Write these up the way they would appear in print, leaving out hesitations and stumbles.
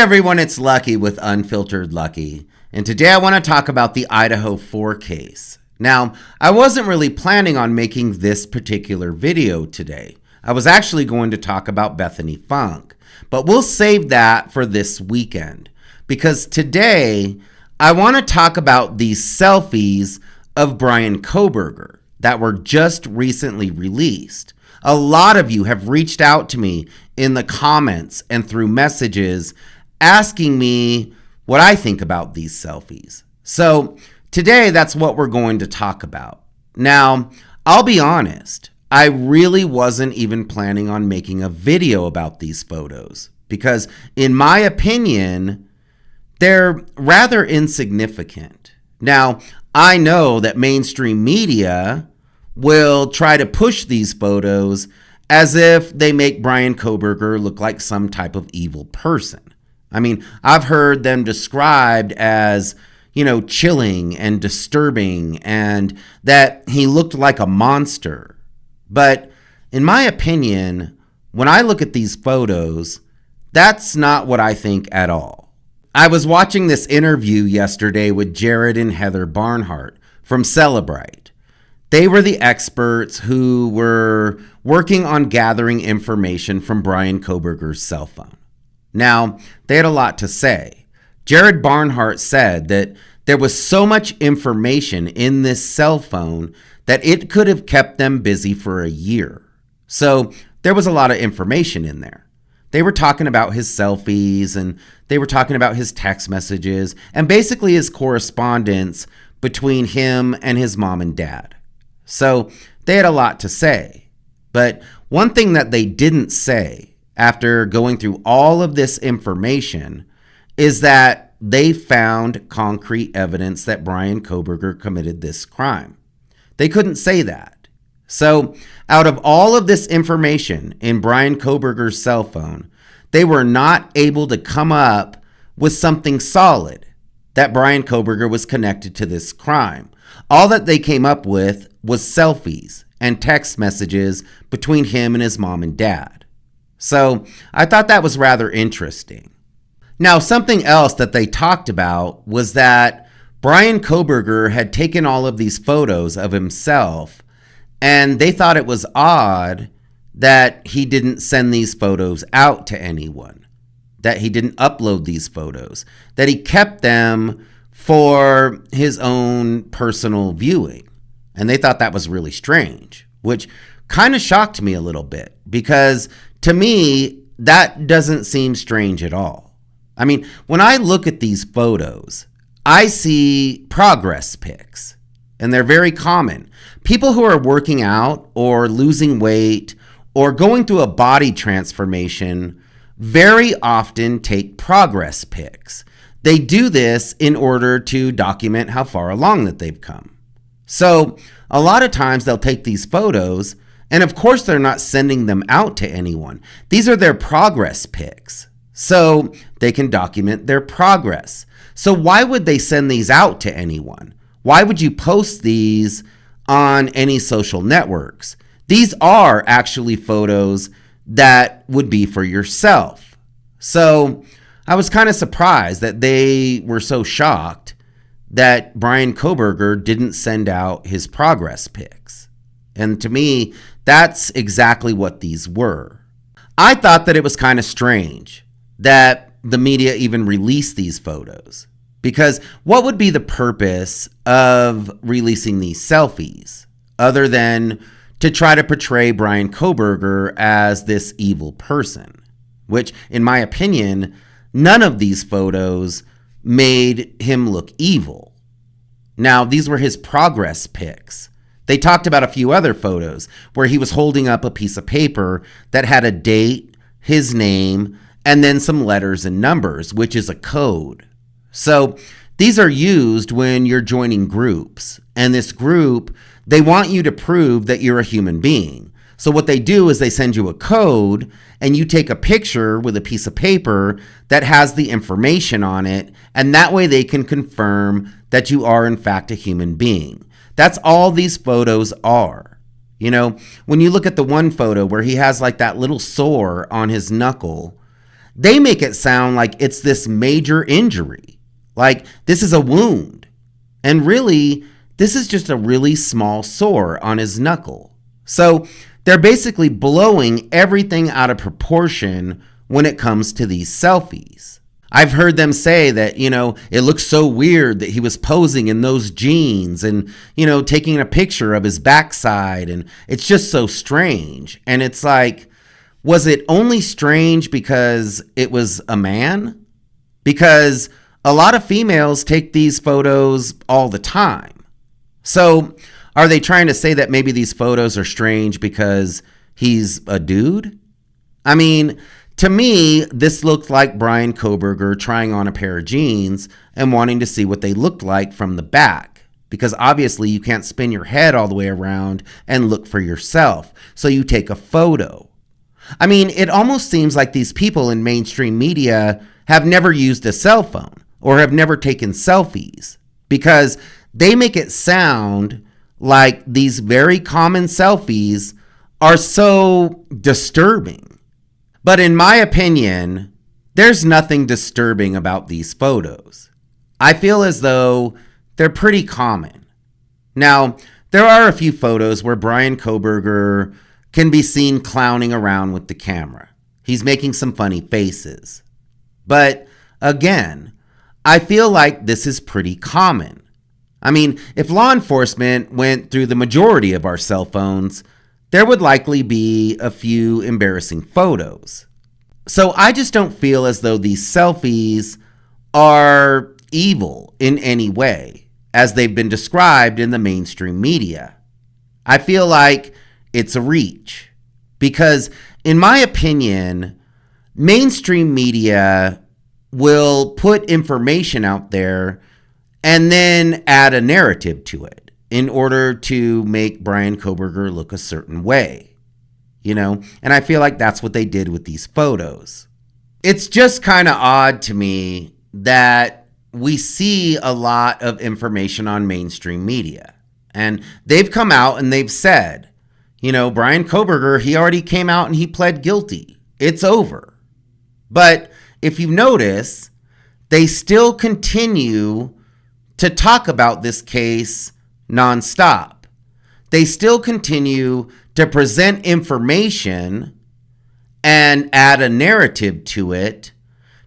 everyone, it's Lucky with Unfiltered Lucky, and today I want to talk about the Idaho 4 case. Now, I wasn't really planning on making this particular video today. I was actually going to talk about Bethany Funk, but we'll save that for this weekend, because today I want to talk about these selfies of Bryan Kohberger that were just recently released. A lot of you have reached out to me in the comments and through messages asking me what I think about these selfies. So today, that's what we're going to talk about. Now, I'll be honest, I really wasn't even planning on making a video about these photos because, in my opinion, they're rather insignificant. Now, I know that mainstream media will try to push these photos as if they make Bryan Kohberger look like some type of evil person. I mean, I've heard them described as, chilling and disturbing and that he looked like a monster. But in my opinion, when I look at these photos, that's not what I think at all. I was watching this interview yesterday with Jared and Heather Barnhart from Celebrite. They were the experts who were working on gathering information from Bryan Kohberger's cell phone. Now, they had a lot to say. Jared Barnhart said that there was so much information in this cell phone that it could have kept them busy for a year. So there was a lot of information in there. They were talking about his selfies and they were talking about his text messages and basically his correspondence between him and his mom and dad. So they had a lot to say. But one thing that they didn't say after going through all of this information is that they found concrete evidence that Bryan Kohberger committed this crime. They couldn't say that. So out of all of this information in Bryan Kohberger's cell phone, they were not able to come up with something solid that Bryan Kohberger was connected to this crime. All that they came up with was selfies and text messages between him and his mom and dad. So I thought that was rather interesting. Now, something else that they talked about was that Bryan Kohberger had taken all of these photos of himself, and they thought it was odd that he didn't send these photos out to anyone, that he didn't upload these photos, that he kept them for his own personal viewing. And they thought that was really strange, which kind of shocked me a little bit because to me, that doesn't seem strange at all. I mean, when I look at these photos, I see progress pics, and they're very common. People who are working out or losing weight or going through a body transformation very often take progress pics. They do this in order to document how far along that they've come. So a lot of times they'll take these photos, and of course they're not sending them out to anyone. These are their progress pics, so they can document their progress. So why would they send these out to anyone? Why would you post these on any social networks? These are actually photos that would be for yourself. So I was kind of surprised that they were so shocked that Bryan Kohberger didn't send out his progress pics. And to me, that's exactly what these were. I thought that it was kind of strange that the media even released these photos, because what would be the purpose of releasing these selfies other than to try to portray Bryan Kohberger as this evil person, which, in my opinion, none of these photos made him look evil. Now, these were his progress pics. They talked about a few other photos where he was holding up a piece of paper that had a date, his name, and then some letters and numbers, which is a code. So these are used when you're joining groups. And this group, they want you to prove that you're a human being. So what they do is they send you a code and you take a picture with a piece of paper that has the information on it. And that way they can confirm that you are in fact a human being. That's all these photos are. You know, when you look at the one photo where he has like that little sore on his knuckle, they make it sound like it's this major injury, like this is a wound. And really, this is just a really small sore on his knuckle. So they're basically blowing everything out of proportion when it comes to these selfies. I've heard them say that, it looks so weird that he was posing in those jeans and, taking a picture of his backside. And it's just so strange. And it's like, was it only strange because it was a man? Because a lot of females take these photos all the time. So are they trying to say that maybe these photos are strange because he's a dude? I mean, to me, this looked like Bryan Kohberger trying on a pair of jeans and wanting to see what they looked like from the back. Because obviously you can't spin your head all the way around and look for yourself. So you take a photo. I mean, it almost seems like these people in mainstream media have never used a cell phone or have never taken selfies, because they make it sound like these very common selfies are so disturbing. But in my opinion, there's nothing disturbing about these photos. I feel as though they're pretty common. Now, there are a few photos where Bryan Kohberger can be seen clowning around with the camera. He's making some funny faces. But again, I feel like this is pretty common. I mean, if law enforcement went through the majority of our cell phones, there would likely be a few embarrassing photos. So I just don't feel as though these selfies are evil in any way, as they've been described in the mainstream media. I feel like it's a reach, because in my opinion, mainstream media will put information out there and then add a narrative to it in order to make Bryan Kohberger look a certain way, and I feel like that's what they did with these photos. It's just kind of odd to me that we see a lot of information on mainstream media, and they've come out and they've said, Bryan Kohberger, he already came out and he pled guilty. It's over. But if you notice, they still continue to talk about this case nonstop. They still continue to present information and add a narrative to it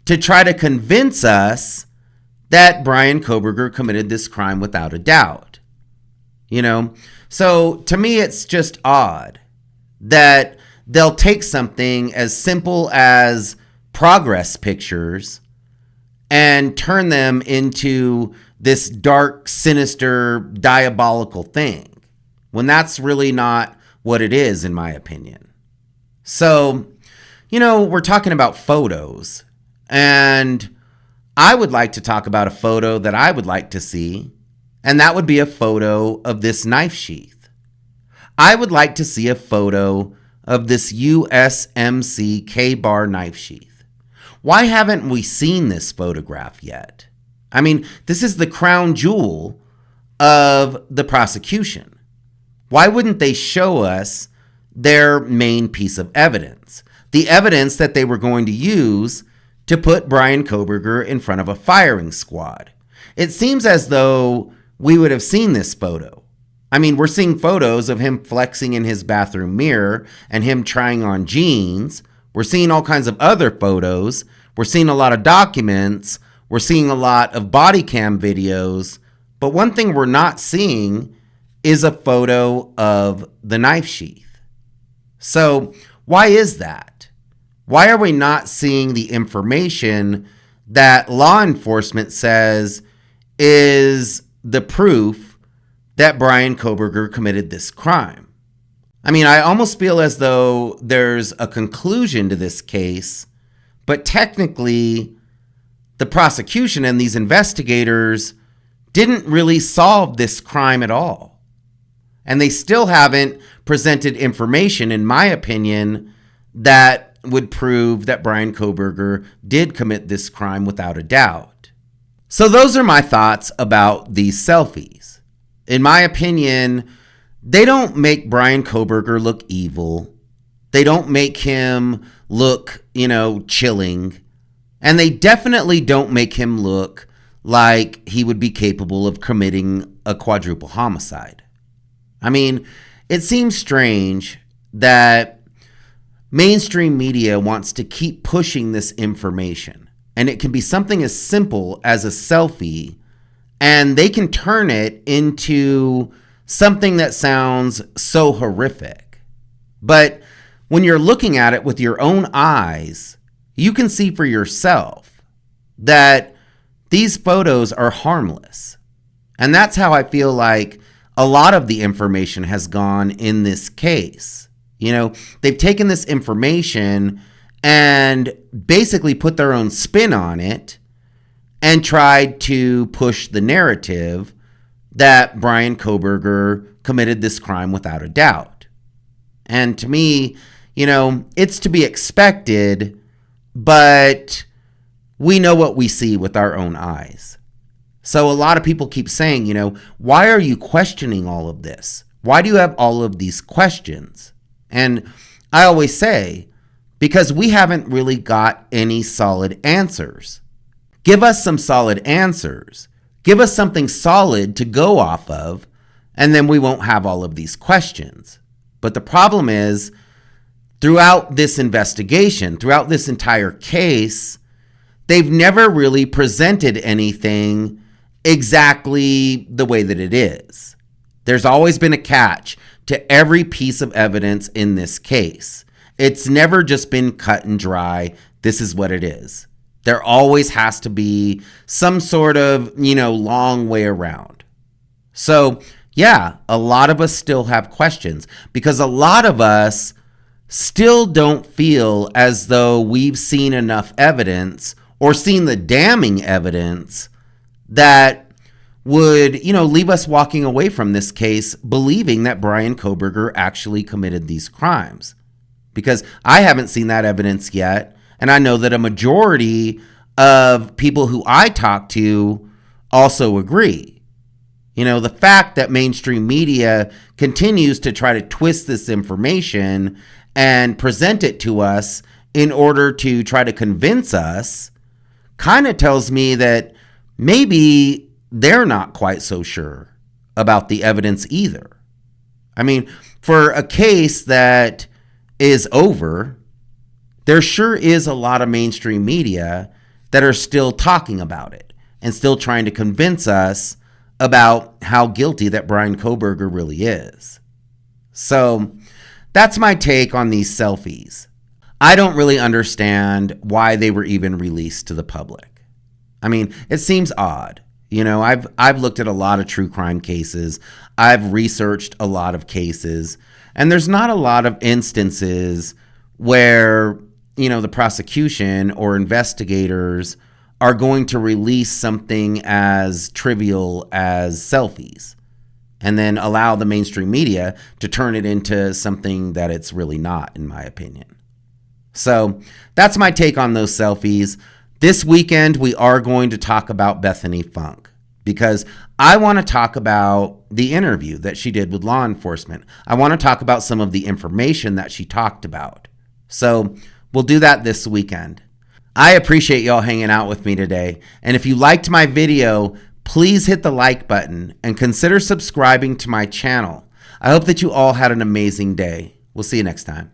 to try to convince us that Bryan Kohberger committed this crime without a doubt. So to me, it's just odd that they'll take something as simple as progress pictures and turn them into this dark, sinister, diabolical thing, when that's really not what it is, in my opinion. So, we're talking about photos, and I would like to talk about a photo that I would like to see, and that would be a photo of this knife sheath. I would like to see a photo of this USMC K-bar knife sheath. Why haven't we seen this photograph yet? I mean, this is the crown jewel of the prosecution. Why wouldn't they show us their main piece of evidence? The evidence that they were going to use to put Bryan Kohberger in front of a firing squad. It seems as though we would have seen this photo. I mean, we're seeing photos of him flexing in his bathroom mirror and him trying on jeans. We're seeing all kinds of other photos. We're seeing a lot of documents. We're seeing a lot of body cam videos. But one thing we're not seeing is a photo of the knife sheath. So why is that? Why are we not seeing the information that law enforcement says is the proof that Bryan Kohberger committed this crime? I mean, I almost feel as though there's a conclusion to this case, but technically the prosecution and these investigators didn't really solve this crime at all. And they still haven't presented information, in my opinion, that would prove that Bryan Kohberger did commit this crime without a doubt. So those are my thoughts about these selfies. In my opinion, they don't make Bryan Kohberger look evil. They don't make him look, chilling. And they definitely don't make him look like he would be capable of committing a quadruple homicide. I mean, it seems strange that mainstream media wants to keep pushing this information. And it can be something as simple as a selfie, and they can turn it into something that sounds so horrific. But when you're looking at it with your own eyes, you can see for yourself that these photos are harmless. And that's how I feel like a lot of the information has gone in this case. They've taken this information and basically put their own spin on it and tried to push the narrative that Bryan Kohberger committed this crime without a doubt. And to me, it's to be expected, but we know what we see with our own eyes. So a lot of people keep saying, why are you questioning all of this? Why do you have all of these questions? And I always say, because we haven't really got any solid answers. Give us some solid answers. Give us something solid to go off of, and then we won't have all of these questions. But the problem is, throughout this investigation, throughout this entire case, they've never really presented anything exactly the way that it is. There's always been a catch to every piece of evidence in this case. It's never just been cut and dry. This is what it is. There always has to be some sort of, long way around. So, yeah, a lot of us still have questions because a lot of us still don't feel as though we've seen enough evidence or seen the damning evidence that would, leave us walking away from this case believing that Bryan Kohberger actually committed these crimes. Because I haven't seen that evidence yet, and I know that a majority of people who I talk to also agree. The fact that mainstream media continues to try to twist this information and present it to us in order to try to convince us kind of tells me that maybe they're not quite so sure about the evidence either. I mean, for a case that is over, there sure is a lot of mainstream media that are still talking about it and still trying to convince us about how guilty that Bryan Kohberger really is. So that's my take on these selfies. I don't really understand why they were even released to the public. I mean, it seems odd. I've looked at a lot of true crime cases. I've researched a lot of cases, and there's not a lot of instances where, the prosecution or investigators are going to release something as trivial as selfies and then allow the mainstream media to turn it into something that it's really not, in my opinion. So that's my take on those selfies. This weekend, we are going to talk about Bethany Funk because I want to talk about the interview that she did with law enforcement. I want to talk about some of the information that she talked about. So we'll do that this weekend. I appreciate y'all hanging out with me today. And if you liked my video, please hit the like button and consider subscribing to my channel. I hope that you all had an amazing day. We'll see you next time.